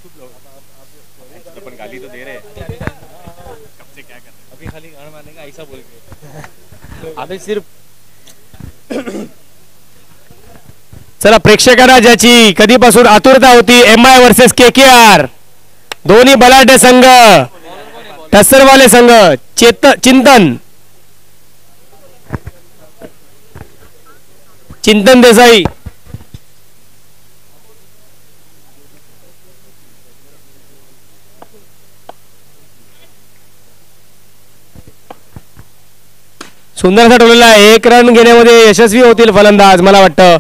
अपन गाली तो दे रहे हैं, कब से क्या कर रहे हैं? अभी खाली गाना मारने का ऐसा बोल के अभी सिर्फ चला प्रेक्षकांना ज्याची कधीपासून आतुरता होती MI वर्सेस KKR दोन्ही बलाढ्य संघ टसरवाले संघ चिंतन देसाई सुंदर असा ठेवलेला आहे. 1 रन घेण्यामध्ये यशस्वी होतील फलंदाज. मला वाटतं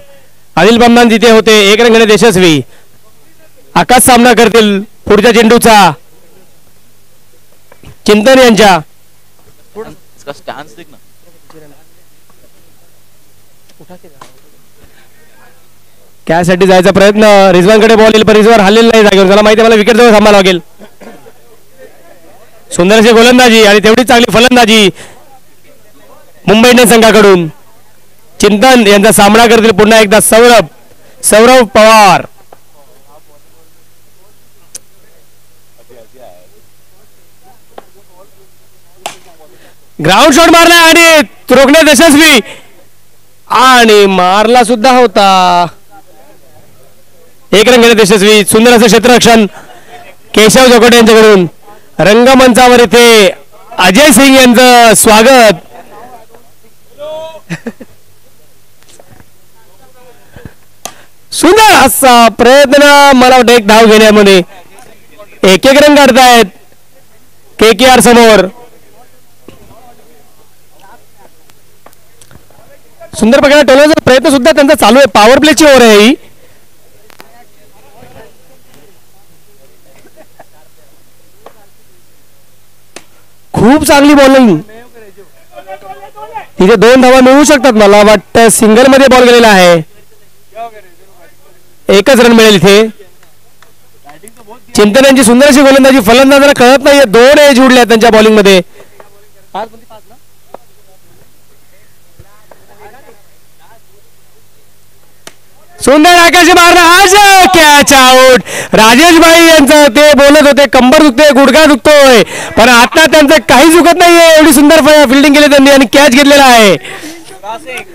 अनिल बंधन तिथे होते. 1 रन घेण्यात यशस्वी. आकाश सामना करतील पुढच्या चेंडूचा चिंतन यांच्या. इसका स्टॅन्स देख ना. कॅचसाठी जायचा प्रयत्न. रिजवानकडे बॉल येईल पण रिजवान हल्लेला नाही जागेवर. त्याला माहिती आहे मला विकेट जवळ थांबावं लागेल. सुंदर अशी गोलंदाजी आणि तेवढी चांगली फलंदाजी मुंबई इंडियन्स संघाकडून. चिंतन यांचा सामना करतील पुन्हा एकदा सौरभ पवार. ग्राउंड शॉट मारला आणि रोखण्यात यशस्वी आणि मारला सुद्धा होता. 1 रन घेण्यात यशस्वी. सुंदर असं क्षेत्ररक्षण केशव जोकोटे यांच्याकडून. रंगमंचावर इथे अजय सिंग यांचं स्वागत. सुंदर असा प्रयत्न. मला वाटतं 1 धाव घेण्यामध्ये 1-1 रन काढतायत KKR समोर. सुंदर प्रकारे टोलवण्याचा प्रयत्न सुद्धा त्यांचा चालू आहे. पॉवर प्लेची ओव्हर आहे ही. खूप चांगली बॉलिंग. तिथे 2 धावा मिळू शकतात. मला वाटतं सिंगल मध्ये बॉल गेलेला आहे. 1च रन मिळेल इथे. चिंतन यांची सुंदर अशी गोलंदाजी. फलंदाजांना कळत नाहीये 2 एज उडल्या त्यांच्या बॉलिंग मध्ये. सुंदर आकाशी मारला. आज कॅच आउट. राजेश भाई यांचं ते बोलत होते कंबर दुखते गुडघा दुखतोय पण आता त्यांचं काही चुकत नाहीये. एवढी सुंदर फिल्डिंग केली त्यांनी आणि कॅच घेतलेला आहे.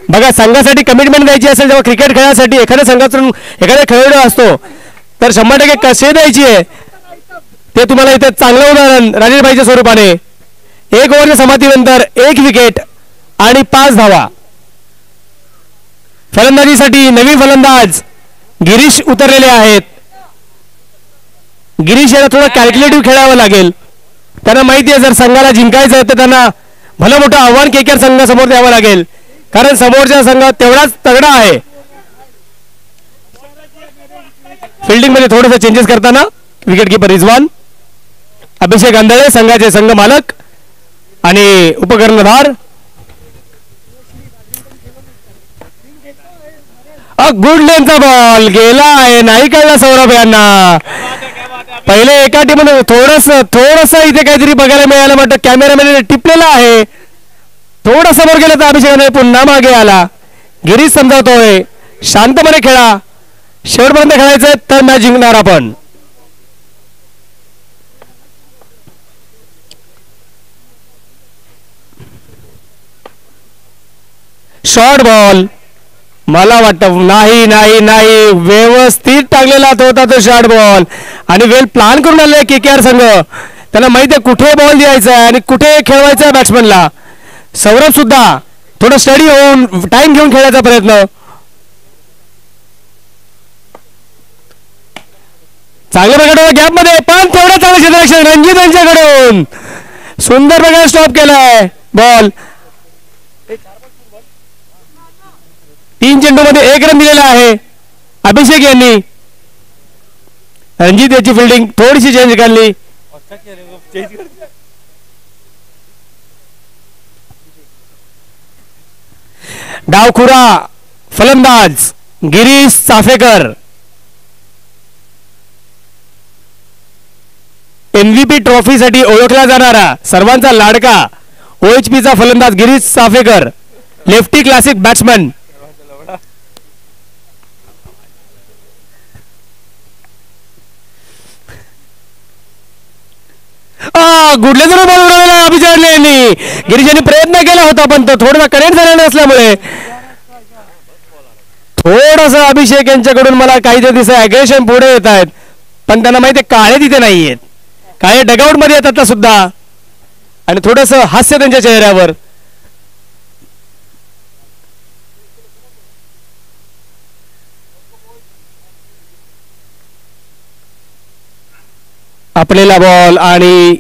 बघा संघासाठी कमिटमेंट द्यायची असेल जेव्हा क्रिकेट खेळासाठी एखाद्या संघातून एखादा खेळाडू असतो तर 100% कसे द्यायची आहे ते तुम्हाला इथे चांगलं उदाहरण राजेश भाईच्या स्वरूपाने. 1 ओव्हरच्या समाप्तीनंतर 1 विकेट आणि 5 धावा. फलंदाजीसाठी नवीन फलंदाज गिरीश उतरलेले आहेत. गिरीश याला थोडं कॅल्क्युलेटिव्ह खेळावं लागेल. त्यांना माहिती आहे जर संघाला जिंकायचं तर त्यांना भलं मोठं आव्हान KKR संघासमोर द्यावं लागेल कारण समोरचा संघ तेवढाच तगडा आहे. फिल्डिंग मध्ये थोडेसे चेंजेस करताना विकेट कीपर रिजवान. अभिषेक आंधळे संघाचे संघ मालक आणि उपकर्णधार. गुड लेनचा बॉल गेला आहे. नाही कळला सौरभ यांना. पहिले एका टीममध्ये थोडस इथे काहीतरी बघायला मिळालं म्हटलं. कॅमेरामॅन टिपलेला आहे. थोडं समोर गेलं तर अभिषेकाने पुन्हा मागे आला. गिरीश समजावतोय शांतपणे खेळा. शेवटपर्यंत खेळायचं तर मॅच जिंकणार आपण. Short ball. मला वाटतं नाही व्यवस्थित टाकलेला होता तो शॉर्ट बॉल आणि वेल प्लान करून आले KKR संघ. त्यांना माहिती आहे कुठे बॉल द्यायचा आहे आणि कुठे खेळवायचा आहे बॅट्समनला. सौरभ सुद्धा थोडं स्टडी होऊन टाइम घेऊन खेळायचा प्रयत्न. चांगल्या प्रकारे गॅप मध्ये पण तेवढं चांगलं क्षेत्ररक्षण रणजित यांच्याकडून. सुंदर प्रकारे स्टॉप केलाय बॉल. 3 चेंडूमध्ये 1 रन दिलेला आहे अभिषेक यांनी. रणजित याची फिल्डिंग थोडीशी चेंज केली. डावखुरा फलंदाज गिरीश चाफेकर. MVP ट्रॉफीसाठी ओळखला जाणारा सर्वांचा लाडका OHPचा फलंदाज Girish Chaphekar. Lefty classic batsman. गुडलेचं बॉल उडवला अभिषेक यांनी. गिरीश यांनी प्रयत्न केला होता पण तो थोडासा कनेक्ट झालेला नसल्यामुळे थोडंसं अभिषेक यांच्याकडून मला काहीतरी दिसत अग्रेशन पुढे येत आहेत पण त्यांना माहिती आहे काळे तिथे नाही आहेत. काळे डगआउट मध्ये येतात सुद्धा आणि थोडंसं हास्य त्यांच्या चेहऱ्यावर. आपलेला बॉल आणि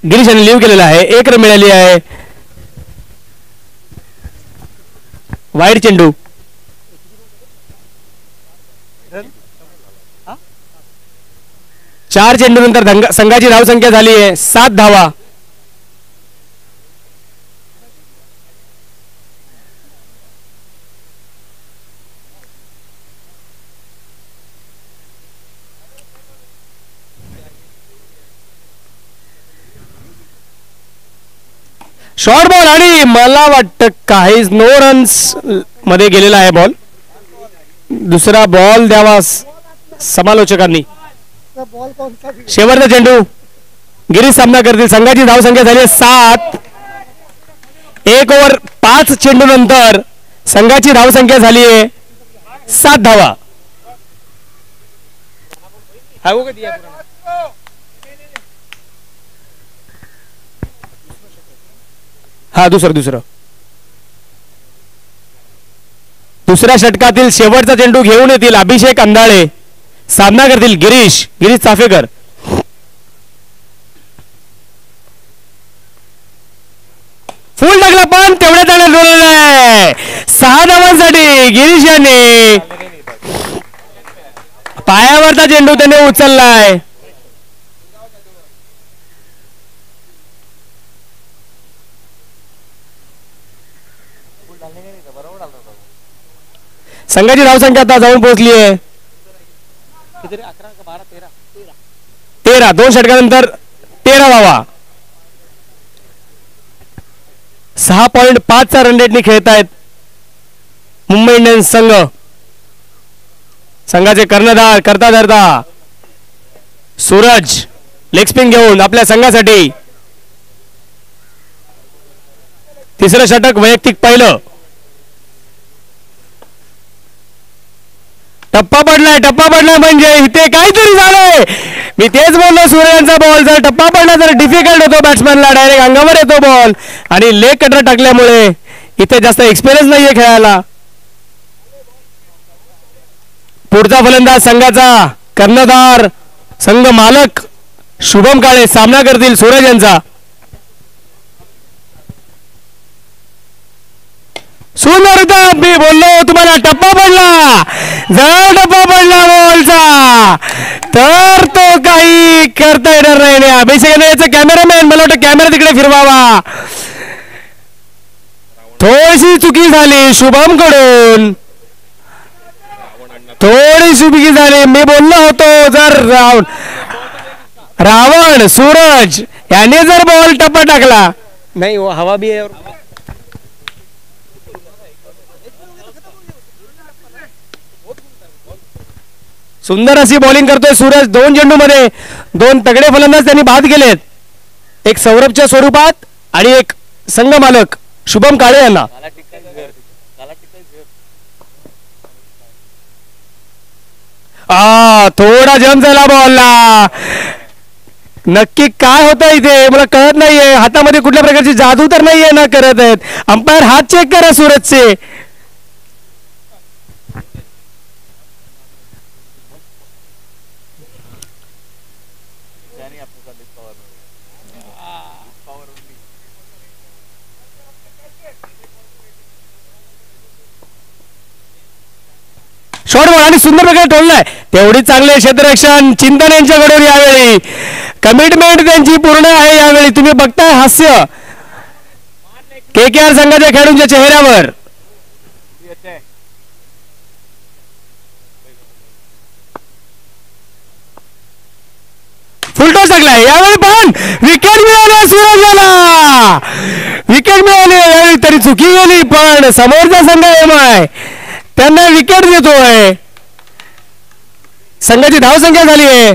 गिरीश यांनी लिव्ह केलेला आहे. 1 रन मिळाली आहे. वाईड चेंडू. चार चेंडू नंतर संघाची धावसंख्या झाली आहे 7 धावा. शॉर्ट बॉल आणि मला वाटतं काहीच नो रन्स मध्ये गेलेला आहे बॉल. दुसरा बॉल द्यावा समालोचकांनी. शेवटचा चेंडू. गिरीश सामना करतील. संघाची धावसंख्या झाली आहे 7. 1 ओव्हर 5 चेंडू नंतर संघाची धावसंख्या झाली आहे 7 धावा. हा दुसऱ्या षटकातील शेवटचा चेंडू घेऊन येतील अभिषेक अंधाळे. सामना करतील गिरीश चाफेकर. फुल टाकला पण तेवढ्या चांगला डोलला आहे. 6 धावांसाठी गिरीश यांनी पायावरचा चेंडू त्याने उचललाय. संघाची धावसंख्या आता जाऊन पोहोचली आहे 13. 2 षटकानंतर 13 धावा. 6.5चा रन रेटने खेळतायत मुंबई इंडियन्स संघ. संघाचे कर्णधार करता धरता सूरज लेग स्पिन घेऊन आपल्या संघासाठी. तिसरं षटक वैयक्तिक पहिलं. टप्पा पडलाय म्हणजे इथे काहीतरी झालंय. मी तेच बोललो सूर्यांचा बॉल जर टप्पा पडला तर डिफिकल्ट होतो बॅट्समॅनला. डायरेक्ट अंगावर येतो बॉल आणि लेग कटर टाकल्यामुळे इथे जास्त एक्सपिरियन्स नाहीये खेळायला. पुढचा फलंदाज संघाचा कर्णधार संघ मालक शुभम काळे सामना करतील सूरज यांचा. सुंदर होता. मी बोललो तुम्हाला टप्पा पडला. जर टप्पा पडला बॉलचा तर तो काही करता येणार नाही. अभिषेकाने याचा कॅमेरामॅन मला वाटतं कॅमेरा तिकडे फिरवावा. थोडीशी चुकी झाली शुभम कडून. थोडी चुकी झाली. मी बोललो होतो जर रावण सूरज याने जर बॉल टप्पा टाकला नाही हवा भी आहे. सुंदर अशी बॉलिंग करतोय सूरज. 2 चेंडू मध्ये 2 तगडे फलंदाज त्यांनी बाद केलेत. एक सौरभच्या स्वरूपात आणि एक संघ मालक शुभम काळे यांना. थोडा जम झाला बॉलला. नक्की काय होतं इथे मला कळत नाहीये. हातामध्ये कुठल्या प्रकारची जादू तर नाहीये ना करत आहेत. अंपायर हात चेक करा सूरजचे. शॉर्ट बॉल आणि सुंदर प्रकारे टोललाय. तेवढी चांगले क्षेत्ररक्षण चिंतन यांच्याकडून यावेळी. कमिटमेंट त्यांची पूर्ण आहे यावेळी. तुम्ही बघताय हास्य KKR संघाच्या खेळाडूंच्या चेहऱ्यावर. फुलटॉस टाकलाय यावेळी पण विकेट मिळाली सूरजला. विकेट मिळाली यावेळी तरी चुकी गेली पण समोरचा संघ MI त्यांना विकेट देतोय. संघाची धावसंख्या झाली आहे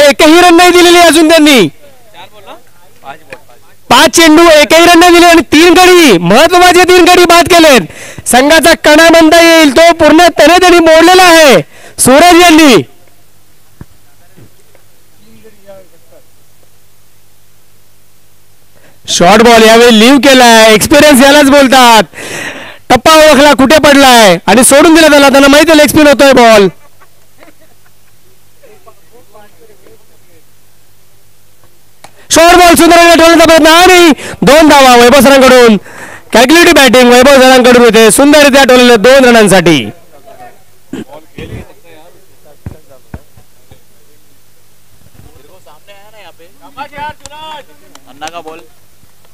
एकही रन नाही दिलेली अजून त्यांनी. 5 चेंडू एकही रन नाही दिले आणि 3 गडी, महत्वाचे 3 गडी बाद केलेत. संघाचा कणा म्हणता येईल तो पूर्ण त्यांनी मोडलेला आहे सूरज यांनी. शॉर्ट बॉल यावेळी लीव केलाय. एक्सपिरियन्स यालाच बोलतात. टप्पा ओळखला कुठे पडलाय आणि सोडून दिला त्याला. त्यांना माहिती लेग स्पिन होतोय बॉल. शॉर्ट बॉल सुंदर ठेवण्याचा प्रयत्न आणि 2 धावा वैभव सरांकडून. कॅल्क्युलेटिव्ह बॅटिंग वैभव सरांकडून होते. सुंदररित्या ठेवलेले 2 रनांसाठी. अन्ना का बॉल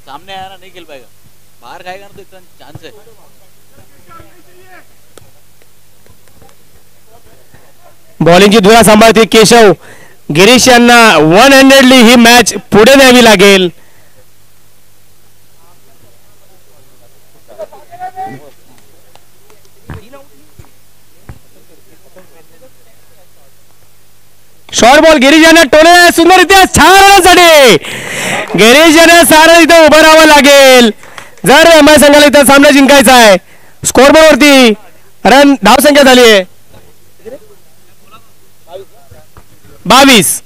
सामने आया ना, नहीं खेल पाएगा. बाहर खाएगा ना तो इतना चांस है. बॉलिंगची धुरा सांभाळते केशव. गिरीश यांना 100ली ही मॅच पुढे न्यावी लागेल. शॉर्ट बॉल गिरीश यांना टोले सुंदररित्या 6 रनांसाठी. गिरीश यांना सारं इथं उभं राहावं लागेल जर एमआय संघाला इथं सामना जिंकायचा आहे. स्कोर बोर्ड वरती रन धावसंख्या झाली आहे 22.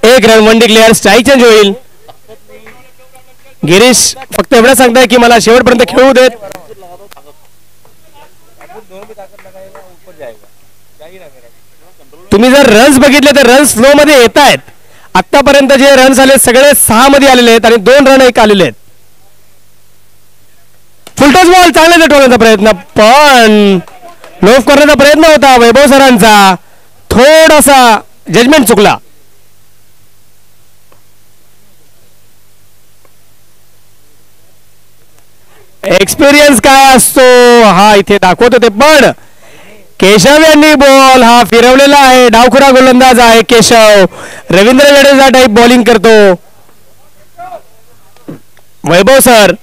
एक रन, 1 डिक्लेअर. स्ट्राईक चेंज होईल. गिरीश फक्त एवढं सांगताय की मला शेवटपर्यंत खेळू देत. तुम्ही जर रन्स बघितले तर रन्स फ्लो मध्ये येत आहेत. आतापर्यंत जे रन्स आले सगळे 6 मध्ये आलेले आहेत आणि 2 रन एक आलेले आहेत. फुलटॉस बॉल चांगला ठेवण्याचा प्रयत्न पण लोफ करण्याचा प्रयत्न होता वैभव सरांचा. थोडासा जजमेंट चुकला. एक्सपिरियन्स काय असतो हा इथे दाखवत होते पण केशव यांनी बॉल हा फिरवलेला आहे. डावखुरा गोलंदाज आहे केशव. रवींद्र जडेजा टाईप बॉलिंग करतो वैभव सर.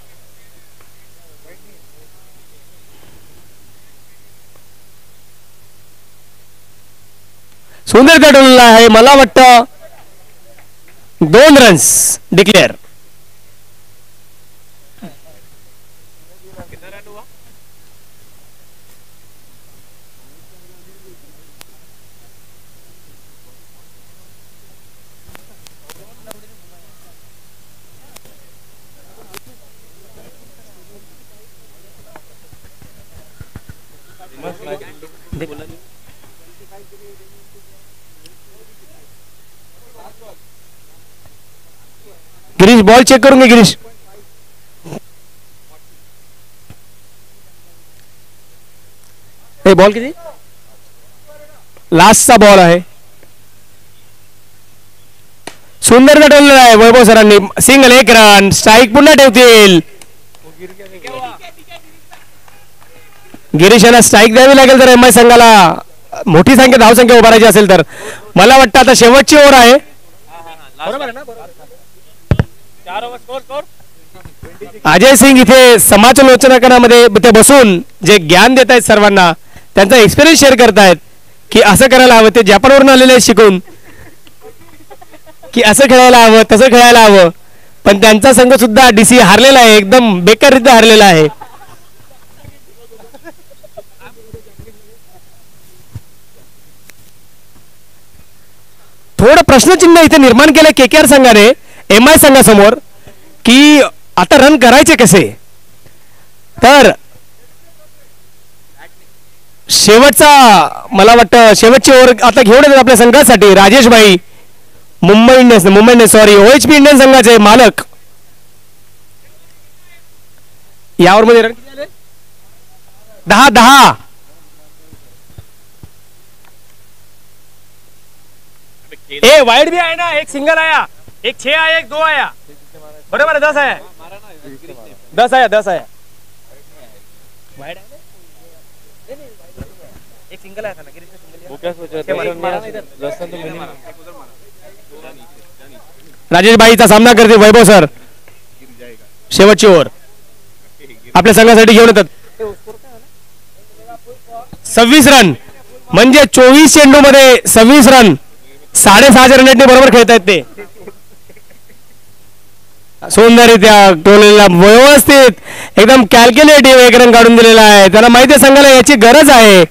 सुंदर ठेवलेला आहे. मला वाटतं 2 runs declare. Girish ball check करून घे गिरीश. बॉल किती लास्टचा बॉल आहे. सुंदर ठेवलेला आहे वैभव सरांनी. Single 1 run. स्ट्राईक पुन्हा ठेवतील. गिरीश यांना स्ट्राईक द्यावी लागेल तर एमआय संघाला मोठी संख्या धावसंख्या उभारायची असेल तर. मला वाटतं आता शेवटची ओव्हर आहे. अजय सिंग इथे समालोचनामध्ये ते बसून जे ज्ञान देत आहेत सर्वांना त्यांचा एक्सपिरियन्स शेअर करतायत की असं करायला हवं. ते जपानवरून आलेले आहेत शिकून की असं खेळायला हवं तसं खेळायला हवं. पण त्यांचा संघ सुद्धा डीसी हारलेला आहे. एकदम बेकाररित्या हारलेला आहे. थोडं प्रश्नचिन्ह इथे निर्माण केलं केकेआर संघाने एमआय संघासमोर की आता रन करायचे कसे. तर शेवटचा मला वाटतं शेवटची ओव्हर आता घेऊन येतात आपल्या संघासाठी राजेश भाई. Mumbai Indians sorry OHP Indian संघाचे मालक. या ओव्हर मध्ये रन 10. वाइड भी आया ना. 1 सिंगल आया, 1 6 आया, 1 2 आया. बरोबर है. 10 आया. 10 आया. वाइड आया ना. 1 सिंगल आया था ना. वो क्या सोच रहे थे. राजेश भाईचा सामना करते वैभव सर. शेवटची ओव्हर आपल्या संघासाठी घेऊन येतात. 26 रन म्हणजे 24 चेंडू मध्ये 26 रन. 6.5 रनने बरोबर खेळतायत ते. सौंदर्यरित्या टोलेला व्यवस्थित एकदम कॅल्क्युलेटिव्ह एक रन काढून दिलेला आहे. त्यांना माहिती आहे संघाला याची गरज आहे.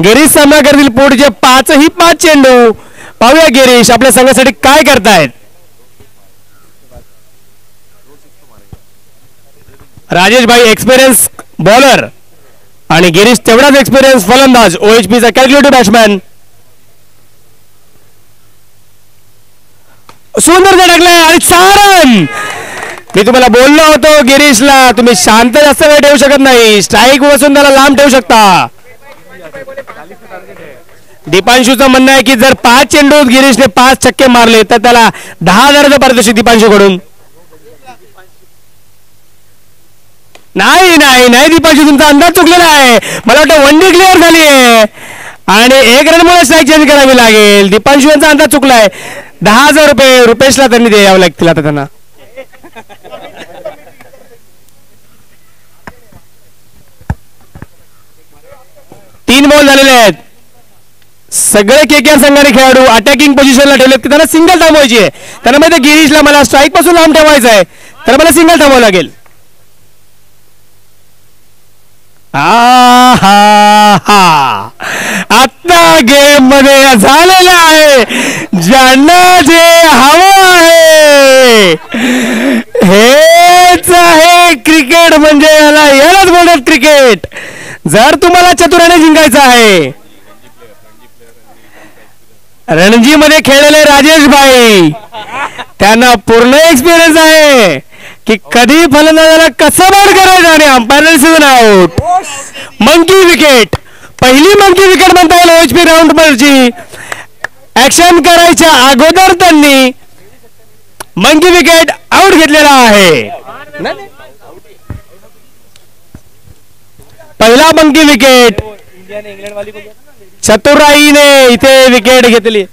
गिरीश सामना करतील पुढचे 5 चेंडू. पाहूया गिरीश आपल्या संघासाठी काय करतायत. राजेश भाई एक्सपिरियन्स बॉलर आणि गिरीश तेवढाच एक्सपिरियन्स फलंदाज. OHPचा कॅल्क्युलेटिव्ह बॅट्समॅन. सुंदर टाकलाय आणि 6 रन. मी तुम्हाला बोललो होतो गिरीशला तुम्ही शांत जास्त वेळ ठेवू शकत नाही. स्ट्राईक बसून त्याला लांब ठेवू शकता. दीपांशूचं म्हणणं आहे की जर 5 चेंडूत गिरीशने 5 छक्के मारले तर त्याला 10,000चं पारितोषिक दीपांशूकडून. नाही नाही नाही दीपांशू तुमचा अंदाज चुकलेला आहे. मला वाटतं 1 डे क्लिअर झाली आहे आणि 1 रनमुळे स्ट्राईक चेंज करावी लागेल. दीपांशू यांचा अंदाज चुकलाय. 10,000 रुपये रुपेशला त्यांनी द्यावे लागतील आता त्यांना. तीन बॉल झालेले आहेत. सगळे KKR संघाने खेळाडू अटॅकिंग पोझिशनला ठेवलेत की त्यांना सिंगल थांबवायची आहे. त्यांना माहिती गिरीशला मला स्ट्राईक पासून लांब ठेवायचं आहे तर मला सिंगल थांबवावं लागेल. आता गेम मध्ये झालेला आहे ज्यांना जे हवं आहे. हेच आहे क्रिकेट म्हणजे यालाच बोलतात क्रिकेट. जर तुम्हाला चतुराने जिंकायचं आहे. रणजी मध्ये खेळलेले राजेश भाई त्यांना पूर्ण एक्सपिरियन्स आहे की कधी फलंदाजाला कसं बाद करायचं आणि umpire season out. Monkey wicket पहिली मंकी विकेट म्हणता येईल OHP राऊंड वरची. ऍक्शन करायच्या अगोदर त्यांनी मंकी विकेट आउट घेतलेला आहे. पहिला मंकी विकेट चतुराईने इथे विकेट घेतली.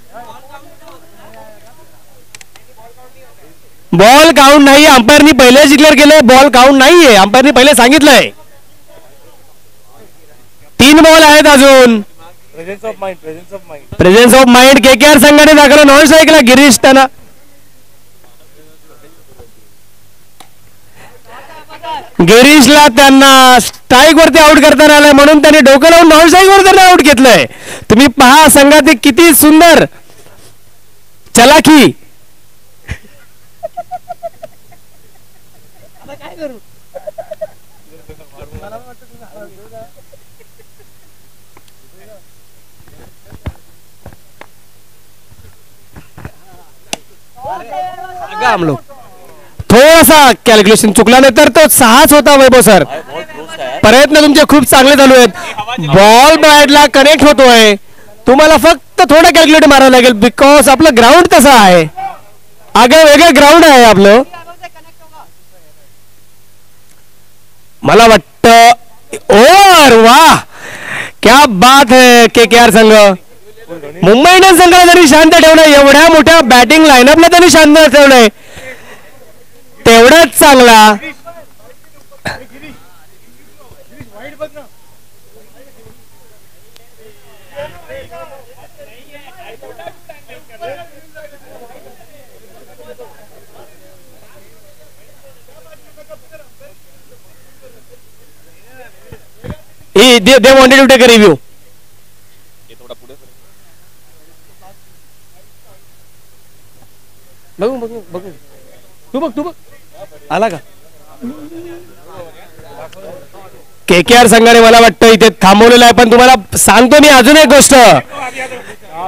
बॉल काउंट नाही. अंपायरनी पहिलेच डिक्लेअर केले बॉल काउंट नाहीये. अंपायरनी पहिले सांगितलंय. 3 बॉल आहेत अजून. प्रेझेन्स ऑफ माइंड KKR संघाने दाखवलं नॉन स्ट्राईकला. गिरीश त्यांना गिरीशला त्यांना स्ट्राईक वरती आउट करताना आलाय म्हणून त्यांनी डोकं लावून नॉन स्ट्राईक वर त्यांना आउट घेतलंय. तुम्ही पहा संघात किती सुंदर चलाखी. हम लोग थोडासा कॅल्क्युलेशन चुकला नाही तर तो 6च होता. वैभव सर प्रयत्न तुमचे खूप चांगले चालू आहेत. बॉल बॅटला कनेक्ट होतोय. तुम्हाला फक्त थोडं कॅल्क्युलेट मारावं लागेल बिकॉज आपलं ग्राउंड तसं आहे. आगे वेगळं ग्राउंड आहे आपलं. मला वाटतं ओव्हर. वाह क्या बात है. KKR संघ मुंबई इंडियन्स संघाला जरी शांत ठेवणं एवढ्या मोठ्या बॅटिंग लाईनअपला त्यांनी शांत ठेवलंय तेवढंच चांगला. they wanted to take a review. बघू बघू बघू तू बघ आला का. KKR संघाने मला वाटतं इथे थांबवलेलं आहे. पण तुम्हाला सांगतो मी अजून एक गोष्ट.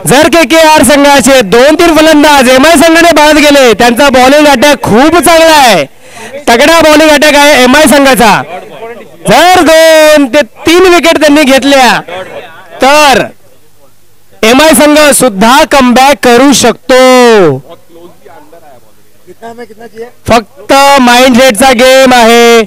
जर KKR संघाचे 2-3 फलंदाज MI संघाने बाद गेले त्यांचा बॉलिंग अटॅक खूप चांगला आहे. तगडा बॉलिंग अटॅक आहे MI संघाचा. जर 2 ते 3 विकेट त्यांनी घेतल्या तर MI संघ सुद्धा कमबॅक करू शकतो. फक्त माइंड सेटचा गेम आहे.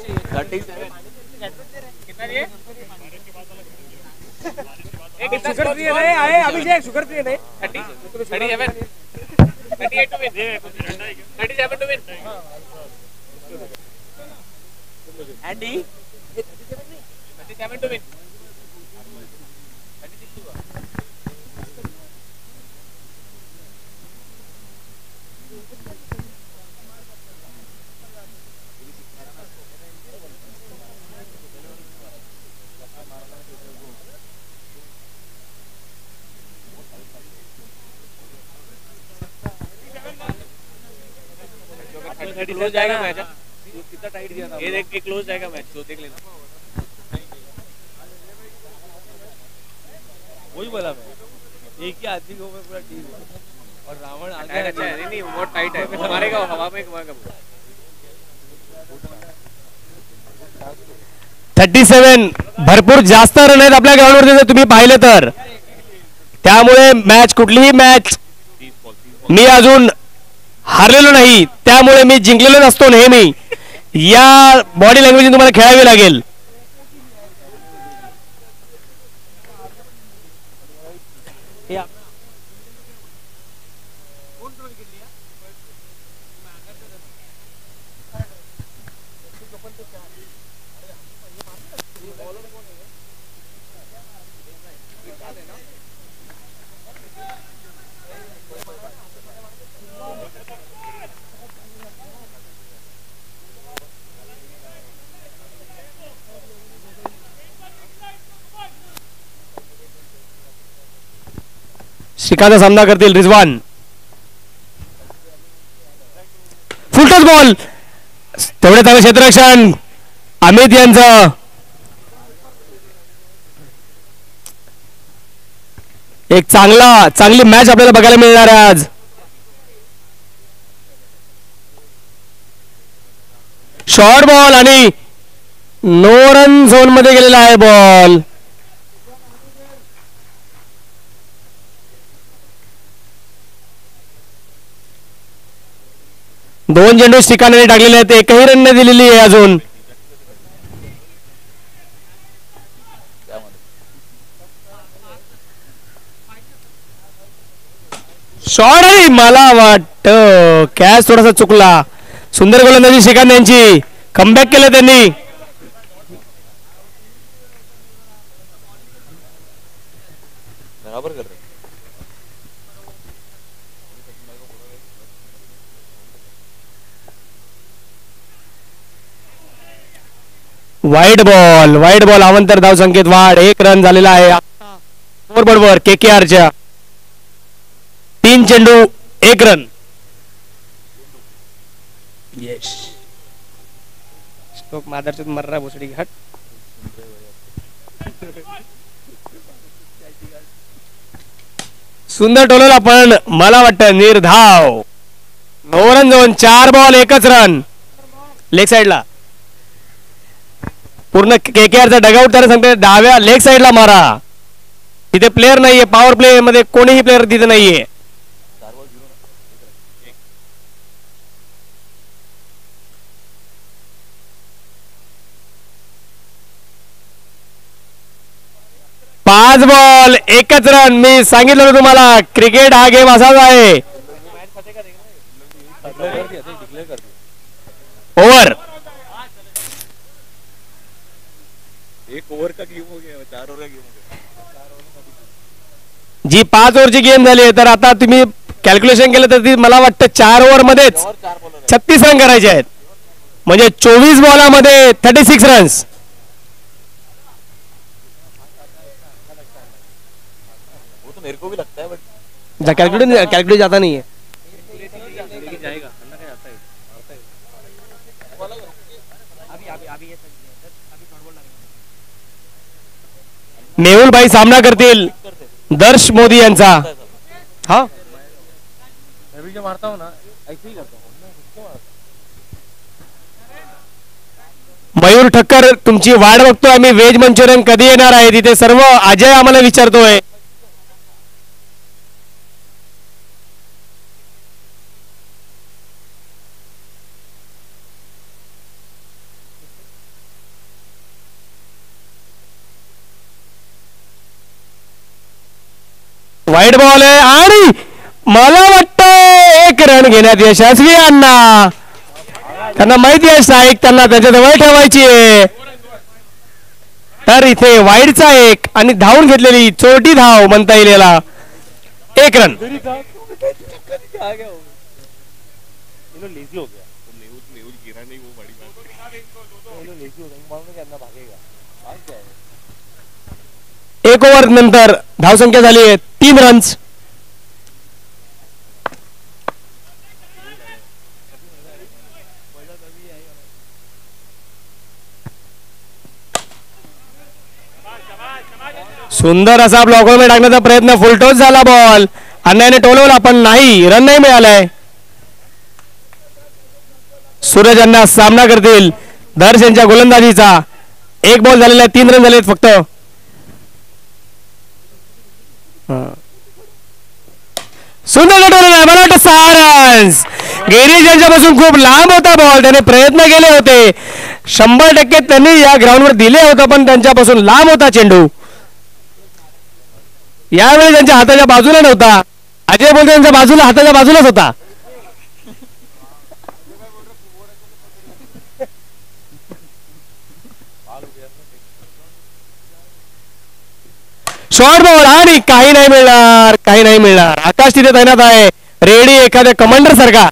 Andy 37 to win. क्लोज जाएगा मैच. कितना टाइट दिया था ये देख के क्लोज जाएगा मैच तो देख लेना. वही बोला मैं एक ही आदमी को पूरा टीम और रावण आगे अच्छा है. नहीं बहुत टाइट है. मारेगा हवा में घुमाएगा. 37 भरपूर जास्त रन आहेत आपल्या ग्राउंडवर जर तुम्ही पाहिलं तर. त्यामुळे मॅच कुठलीही मॅच मी अजून हारलेलो नाही. त्यामुळे मी जिंकलेलो नसतो. नेहमी या बॉडी लँग्वेज तुम्हाला खेळावी लागेल. श्रीकांतचा सामना करतील रिजवान. फुलटॉस बॉल तेवढे चांगलं क्षेत्ररक्षण अमित यांचं. एक चांगली मॅच आपल्याला बघायला मिळणार आहे आज. शॉर्ट बॉल आणि नो रन झोन मध्ये गेलेला आहे बॉल. दोन चेंडू श्रीकांतने टाकलेले आहेत. एकही रन नाही दिलेली आहे अजून. शॉट आहे. मला वाटतं कॅच थोडासा चुकला. सुंदर गोलंदाजी श्रीकांत यांची. कमबॅक केलं त्यांनी. बराबर कर रहे. वाईट बॉल अवंतर धाव संकेत वाढ. 1 रन झालेला आहे स्कोर बरोबर KKRच्या. 3 चेंडू 1 रन. यस स्टोक मादरचोद मर्रा भोसडी घाट. सुंदर टोलवला पण मला वाटतं निर्धाव. 9 रन झोन. 4 बॉल 1च रन. लेग साइडला पूर्ण KKRचा डगआउट त्याने सांगते डाव्या लेग साइडला मारा. तिथे प्लेअर नाहीये. पॉवर प्ले मध्ये कोणीही प्लेअर तिथे नाहीये. पाच बॉल 1च रन. मी सांगितलं होतं तुम्हाला क्रिकेट हा गेम असाच आहे. ओव्हर एक ओव्हर का गेम हो गया. 4 ओव्हर का गेम हो गया. जी 5 ओव्हरची गेम झाली तर आता तुम्ही कॅल्क्युलेशन केलं तर ती मला वाटतं 4 ओव्हर मध्येच 36 रन करायचे आहेत. म्हणजे 24 बॉलामध्ये 36 रन्स. वो तो मेरे को भी लगता है बट कैलकुलेट जाता नहीं है. जाएगा अन्ना का जाता है. मेहुल भाई सामना करतील दर्श मोदी यांचा. हा मैं भी जो मारता हूँ ना ऐसे ही करता हूँ. मयूर ठक्कर तुमची वाट बघतोय आम्ही. व्हेज मंचुरियन कधी येणार आहे तिथे सर्व अजय आम्हाला विचारतोय. वाईट बॉल आहे आणि मला वाटतं 1 रन घेण्यात यशस्वी. अण्णा त्यांना माहिती आहे स्ट्राईक त्यांना त्याच्याजवळ ठेवायची आहे. तर इथे वाईडचा एक आणि धावून घेतलेली चोरटी धाव म्हणता येईल याला. 1 रन. आ गया वो. ये लो लेजी हो गया. वो मेहुल गिरा नहीं, वो बड़ी बात है. ये लो लेजी हो गया. मालूम है कि अंदर भागेगा. भाग जाएगा. 1 ओव्हर नंतर धावसंख्या झाली आहे 3 रन्स. सुंदर असा ब्लॉकर मध्ये टाकण्याचा प्रयत्न, फुलटॉस झाला बॉल, अन्यायाने टोलवला पण नाही, रन नाही मिळालाय. सूरज यांना सामना करतील दर्श यांच्या गोलंदाजीचा. 1 बॉल झालेला आहे, 3 रन झालेत फक्त. सुंदर गटोल आहे, मला वाटतं 6 रन्स. गिरीश यांच्यापासून खूप लांब होता बॉल, त्याने प्रयत्न केले होते, 100% त्यांनी या ग्राउंडवर दिले होते, पण त्यांच्यापासून लांब होता चेंडू. यावेळी त्यांच्या हाताच्या बाजूला नव्हता. अजय बोलतो त्यांच्या बाजूला, हाताच्या बाजूलाच होता. शॉर्ट बॉल आणि काही नाही मिळणार, काही नाही मिळणार. आकाश तिथे तैनात आहे, रेडी एखाद्या कमांडर सारखा.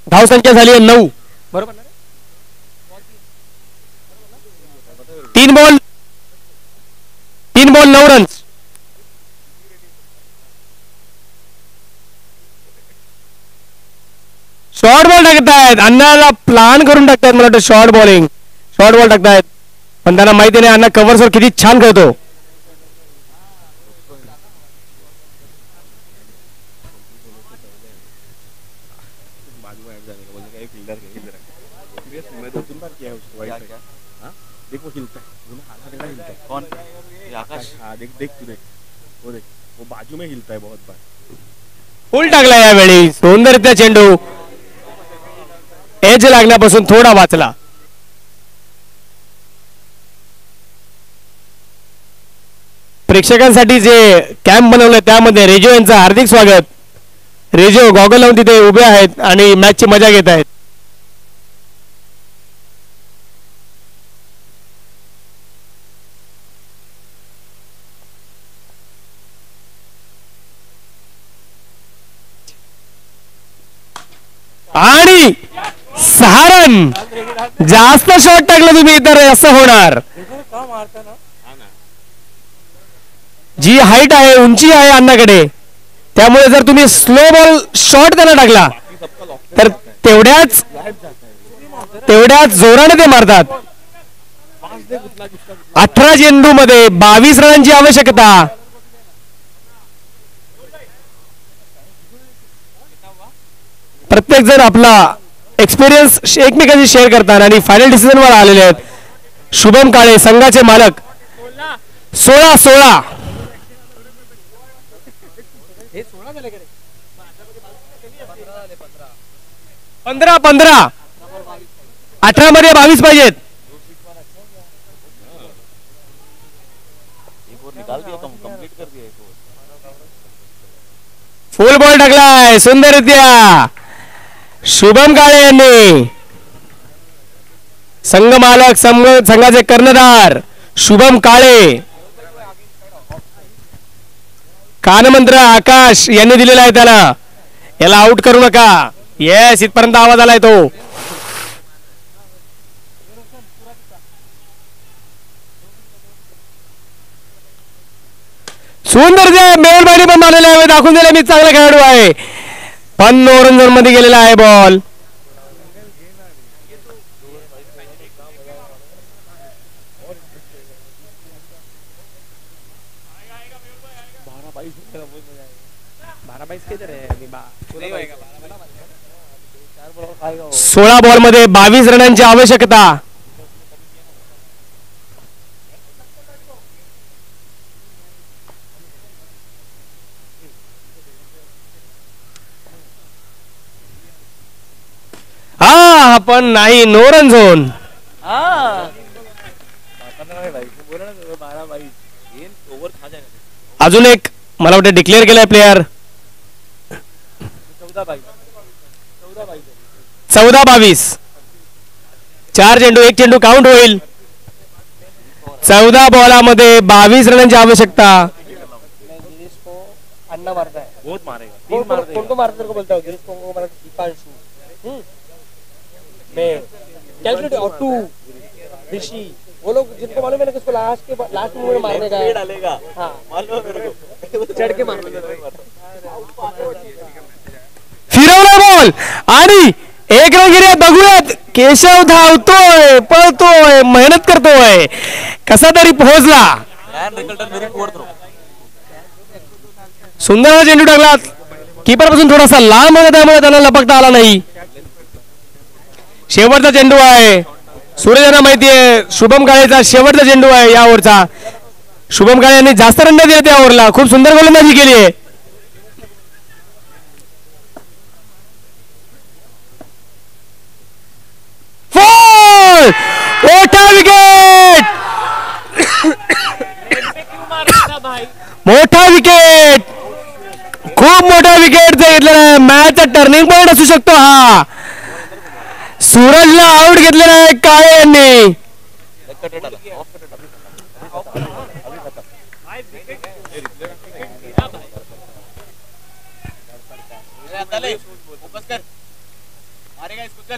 धावसंख्या झाली आहे 9. बरोबर. 3 बॉल 9 रन्स. शॉर्ट बॉल टाकतायत, अण्णाला प्लान करून टाकतायत. मला वाटतं शॉर्ट बॉल टाकतायत, पण त्यांना माहिती नाही अण्णा कव्हर्सवर किती छान खेळतो. देखो हिलता है, आधा हिलता है. कौन? ये आकाश. हाँ देख तू देख, वो बाजू में हिलता है बहुत बार. फुल टाकला यावेळी सौंदर्य चेंडू एज लागण्यापासून थोडा वाचला. प्रेक्षकांसाठी जे कॅम्प बनवलं त्यामध्ये रेजो यांचं हार्दिक स्वागत. रेजो गॉगल लावून तिथे उभे आहेत आणि मॅचची मजा घेत आहेत. आणि 6 रन. जास्त शॉट टाकलं तुम्ही तर असं होणार. जी हाईट आहे, उंची आहे अण्णाकडे, त्यामुळे जर तुम्ही स्लो बॉल शॉट त्याला टाकला तर तेवढ्याच जोराने ते मारतात. 18 चेंडू मध्ये 22 रनांची आवश्यकता. प्रत्येक जण आपला एक्सपिरियन्स एकमेकांशी शेअर करतात आणि फायनल डिसिजन वर आलेले आहेत. शुभम काळे संघाचे मालक. 16 15 18 मध्ये 22 पाहिजेत. फुल बॉल टाकलाय सुंदररित्या शुभम काळे यांनी. संघ मालक संघाचे कर्णधार शुभम काळे. कानमंत्र आकाश यांनी दिलेला आहे त्याला, याला आउट करू नका. येस, इथपर्यंत आवाज आलाय तो. सुंदर मेहरबानी पण मानलेला आहे, दाखवून दिला मी चांगला खेळाडू आहे, पण नो रन झोन मध्ये गेलेला आहे बॉल. सोळा बॉल मध्ये 22 रनांची आवश्यकता. हा पण नाही, नो रन झोन. ओव्हर खा जाएगा. अजून एक मला वाटतं डिक्लेअर केलाय प्लेयर. 14-22. 4 चेंडू 1 चेंडू काउंट होईल. 14 बॉलामध्ये 22 रनांची आवश्यकता. अन्ना मारता है. बहुत मारेगा. कौन मारता तेरे को बोलता हूँ. गिरीश को मारा दीपांशु. मैं कैलकुलेट और तू ऋषि वो लोग जिनको मालूम है ना किसको लास्ट में मारने का है. डालेगा. हाँ मालूम है मेरे को. चढ़ के मारने फिरवला बॉल आणि एक रन गिर्यात. बघूयात केशव धावतोय, पळतोय, मेहनत करतोय, कसा तरी पोहोचला. And Rickleton very poor throw. सुंदर चेंडू टाकला. कीपर पासून थोडासा लांब होता त्यामुळे त्यांना लपकता आला नाही. शेवटचा चेंडू आहे. सूर्यजना माहिती आहे शुभम काळेचा शेवटचा चेंडू आहे या ओव्हरचा. शुभम काळे यांनी जास्त रन दिले त्या ओव्हरला. खूप सुंदर गोलंदाजी केली आहे. मोठा विकेट. मोठा विकेट. खूप मोठा विकेट घेतलेला आहे. मॅचचा टर्निंग पॉइंट असू शकतो हा. सूरजला आउट घेतलेला आहे काळे यांनी. फोकस कर. मारेगा इसको चल.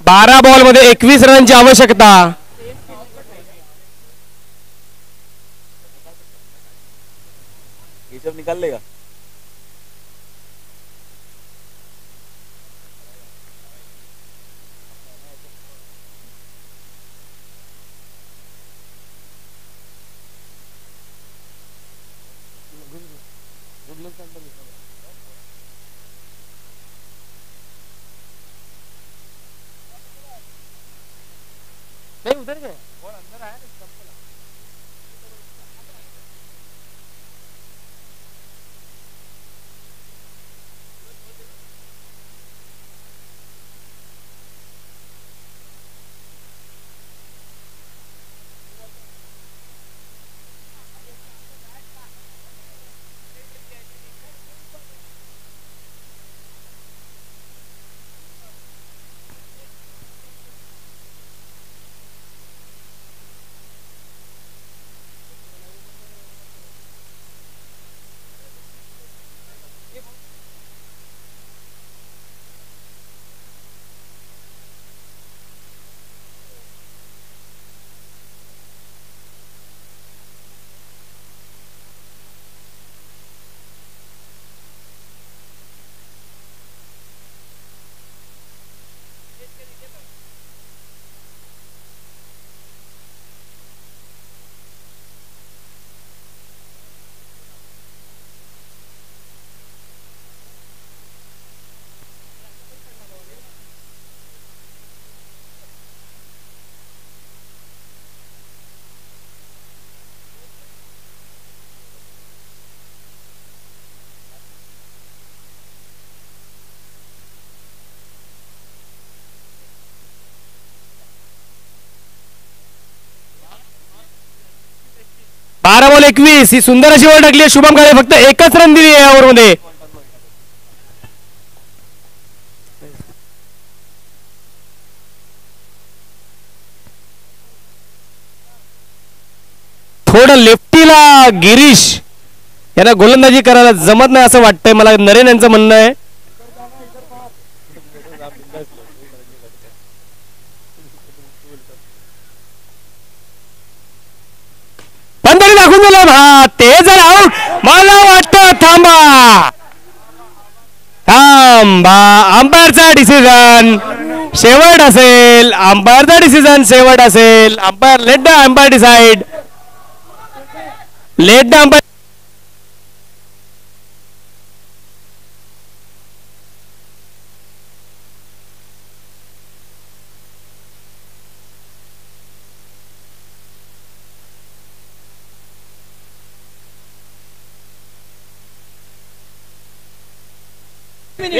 12 बॉल मध्ये 21 रनांची आवश्यकता. ये सब निकाल लेगा. नहीं उधर गए. बारा बॉल 21 ही सुंदर अशी ओव्हर टाकली. शुभम काळे फक्त एकच रन दिली या ओव्हर मध्ये. थोडं लेफ्टीला गिरीश यांना गोलंदाजी करायला जमत नाही असं वाटतंय मला. नरेन यांचं म्हणणं आहे. पण तरी दाखवून दिलं. हा ते जर आउट मला वाटतं. थांबा थांबा. अंपायरचा डिसिजन शेवट असेल. अंपायरचा डिसिजन शेवट असेल. Umpire let the umpire decide. Let the umpire.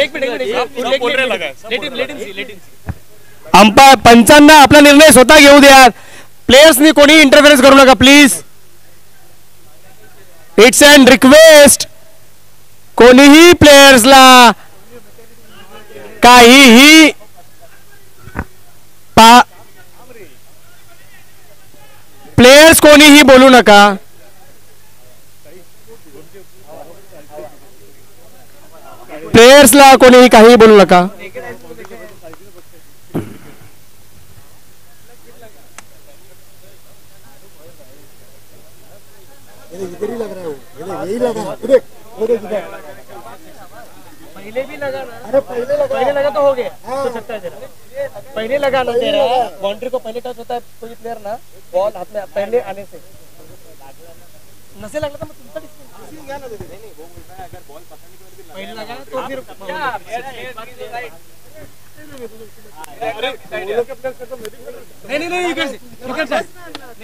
एक मिनट अंपायर पंचांना आपला निर्णय स्वतः घेऊ द्या. प्लेयर्सनी कोणी इंटरफेरन्स करू नका प्लीज. It's and request. कोणीही प्लेयर्सला काहीही प्लेयर्स कोणीही बोलू नका. प्लेयर्सला कोणीही काही बोलू नका. इधर ही लग रहा है वो, यही लगा देख वो देख इधर. पहले भी लगा ना. अरे पहले लगा तो हो गया. तो सकता है जरा पहले लगा ना तेरा बाउंड्री को पहले टच होता है कोई प्लेयर ना बॉल हाथ में पहले आने से नसे लगता तो तुमका पहले लगा तो फिर नहीं नहीं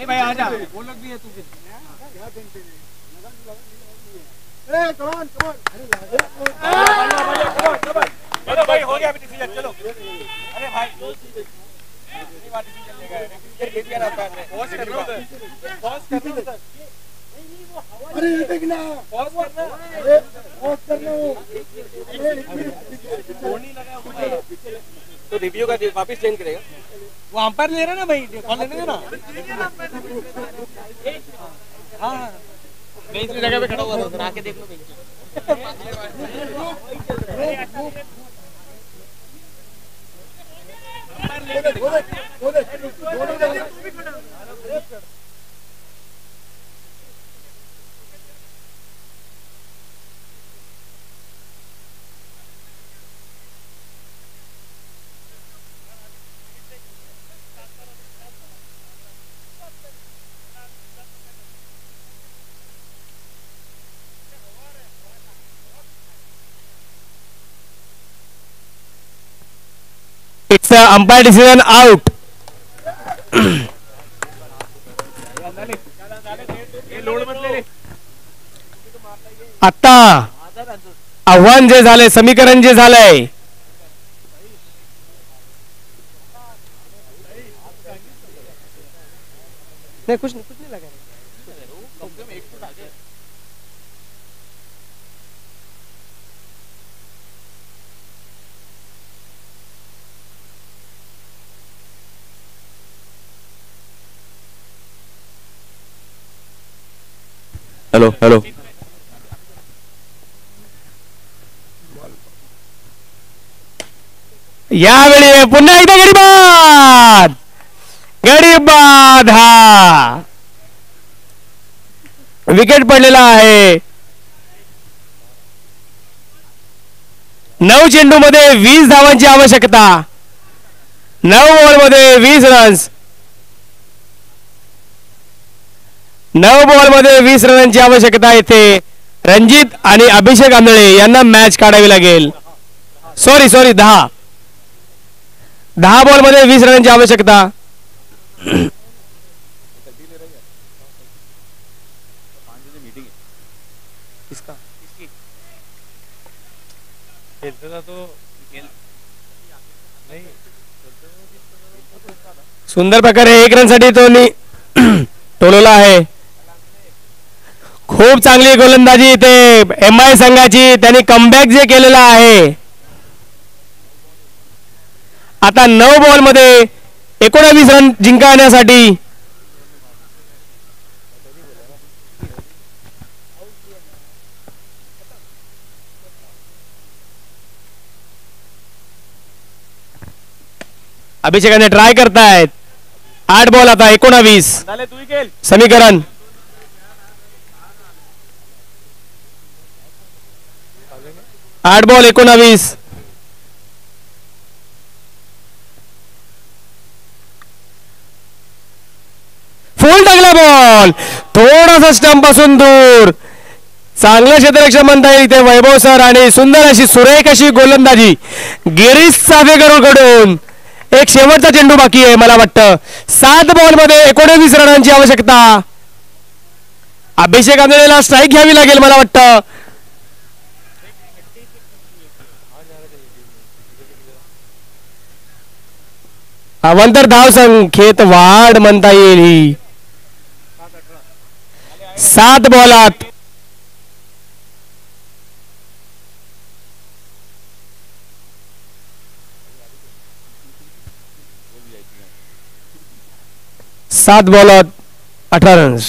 भाई आजा वो लोग भी है तू फिर. चलो भाई हो गया अभी डिसीजन. चलो अरे भाई अरे देखना पॉज करना. अरे पॉज करना. तो रिव्यू का वापस चेंज करेगा. वो अंपायर ले रहा ना भाई कॉल लेने देना. हाँ मैं इस जगह पे खड़ा हुआ था आके देख लो भाई. It's a umpire decision out. आता आव्हान जे झालंय समीकरण जे झालंय नहीं कुछ नहीं लगा. हेलो हेलो यावेळी पुन्हा एकदा गडीबाद हा विकेट पडलेला आहे. 9 चेंडू मध्ये 20 धावांची आवश्यकता. 9 बॉल मध्ये 20 रन्स. 9 बॉल मध्ये 20 रनांची आवश्यकता येथे. रणजित आणि अभिषेक आंधळे यांना मॅच काढावी लागेल. सॉरी 10 बॉल मध्ये 20 रनांची आवश्यकता. सुंदर प्रकारे 1 रन साठी टोलवला आहे. खूप चांगली गोलंदाजी इथे MI संघाची. त्यांनी कमबॅक जे केलेला आहे. आता 9 बॉल मध्ये 19 रन जिंकण्यासाठी अभिषेकाने ट्राय करतायत. 8 बॉल आता 19 समीकरण. आठ बॉल 19. फुल टाकला बॉल थोडासा स्टंप पासून दूर. चांगलं क्षेत्ररक्षण म्हणता येईल इथे वैभव सर आणि सुंदर अशी सुरेख अशी गोलंदाजी गिरीश चाफेकर कडून. एक शेवटचा चेंडू बाकी आहे मला वाटतं. 7 बॉल मध्ये 19 रनांची आवश्यकता. अभिषेक आंधळेला स्ट्राईक घ्यावी लागेल मला वाटतं. अवंतर धाव संख्येत वाढ म्हणता येईल ही. 7 बॉलात 7 बॉलात 18 रन्स.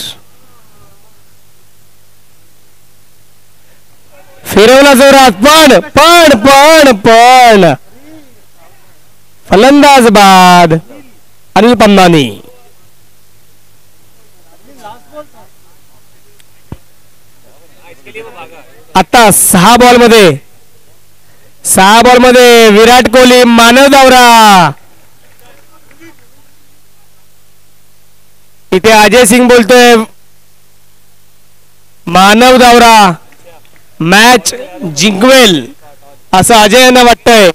फिरवला जोरात पण पण पण पण फलंदाज बाद अनिल पन्नानी. आता 6 बॉल मध्ये विराट कोहली मानव दावरा. इथे अजय सिंग बोलतोय मानव दावरा मॅच जिंकवेल असं अजय यांना वाटतंय.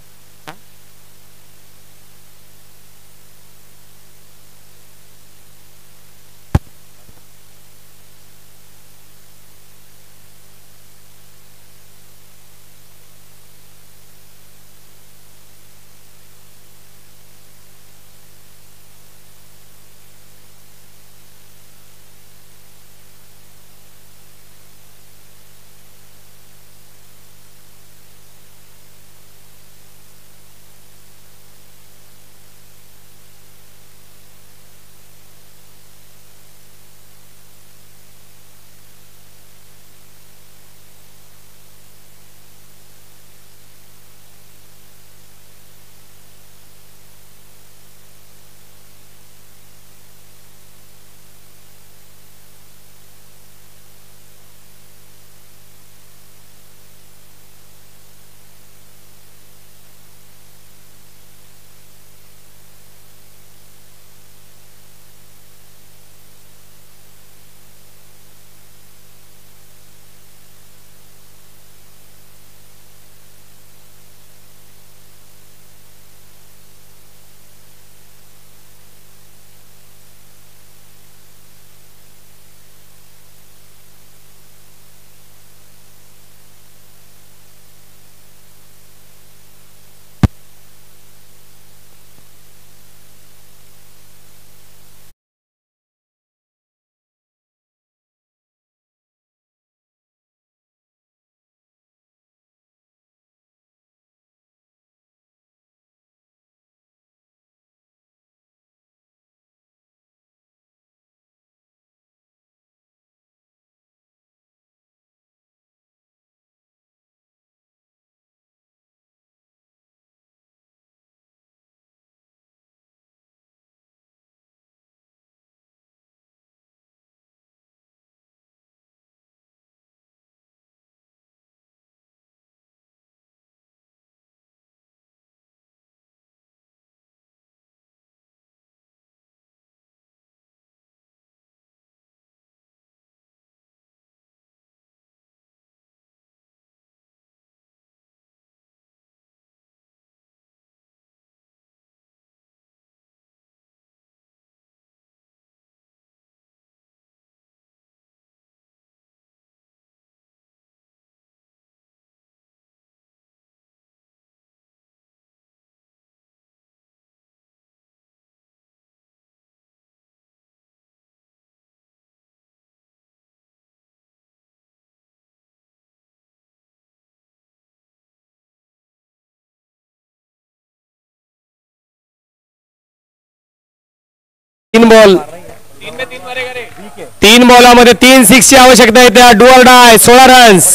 तीन बॉलामध्ये 3 6ची आवश्यकता येते. Do or die 16 runs.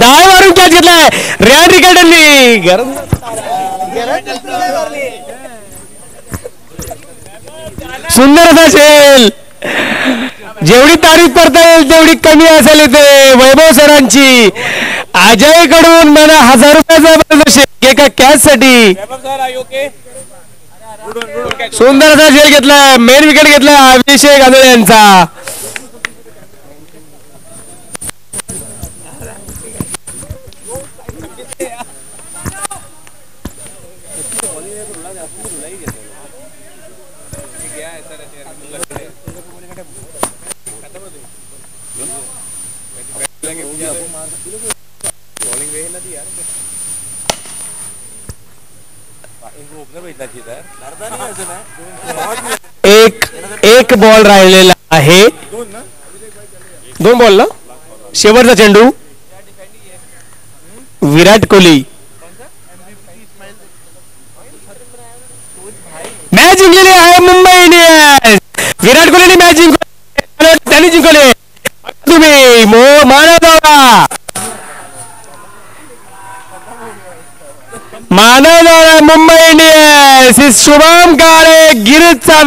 Dive मारून कॅच घेतलाय रेड रिकल्टननी. सुंदर असा खेळ. जेवढी तारीफ करता येईल तेवढी कमी असेल इथे वैभव सरांची. अजय कडून मला 1000 रुपयाचा एका कॅच साठी. सुंदर असा झेल घेतलाय. मेन विकेट घेतलाय अभिषेक आंधळे यांचा. बॉलिंग वे ना दी यार इनको ओपनर भेजना चाहिए था लड़ता नहीं ऐसे मैं एक बॉल राहिलेला आहे. 2 बॉल ना शेवटचा चेंडू. विराट कोहली मॅच जिंकलेली आहे मुंबई इंडियन्स. विराट कोहलीने मॅच जिंकली, त्यांनी जिंकले. तुम्ही मानवदौरा मुंबई इंडियन्स. शुभम काळे गिरीशचा